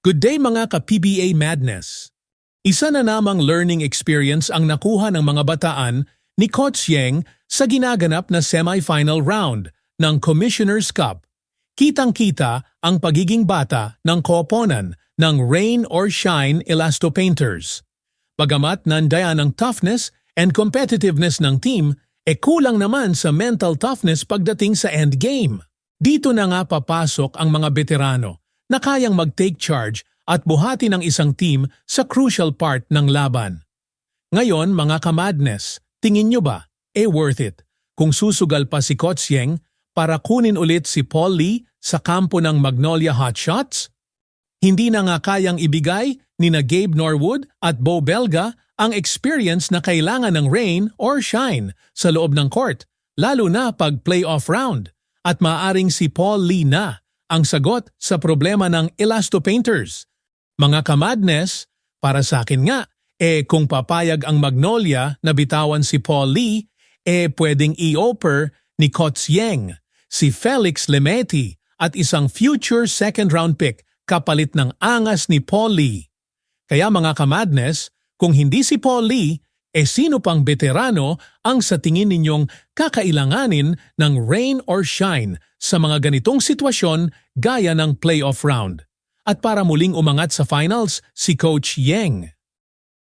Good day mga ka-PBA Madness! Isa na namang learning experience ang nakuha ng mga bataan ni Coach Yeng sa ginaganap na semifinal round ng Commissioner's Cup. Kitang-kita ang pagiging bata ng kooponan ng Rain or Shine Elastopainters. Bagamat nandayan ang toughness and competitiveness ng team, kulang naman sa mental toughness pagdating sa endgame. Dito na nga papasok ang mga veterano na kayang mag-take charge at buhati ng isang team sa crucial part ng laban. Ngayon mga ka-madness, tingin nyo ba, worth it kung susugal pa si Coach Yeng para kunin ulit si Paul Lee sa kampo ng Magnolia Hotshots? Hindi na nga kayang ibigay ni na Gabe Norwood at Bo Belga ang experience na kailangan ng Rain or Shine sa loob ng court, lalo na pag playoff round, at maaring si Paul Lee na ang sagot sa problema ng Elastopainters. Mga ka-madness, para sa akin nga, kung papayag ang Magnolia na bitawan si Paul Lee, pwedeng i-offer ni Coach Yeng si Felix Lemeti at isang future second round pick kapalit ng angas ni Paul Lee. Kaya mga ka-madness, kung hindi si Paul Lee, sino pang veterano ang sa tingin ninyong kakailanganin ng Rain or Shine sa mga ganitong sitwasyon gaya ng playoff round? At para muling umangat sa finals, si Coach Yeng.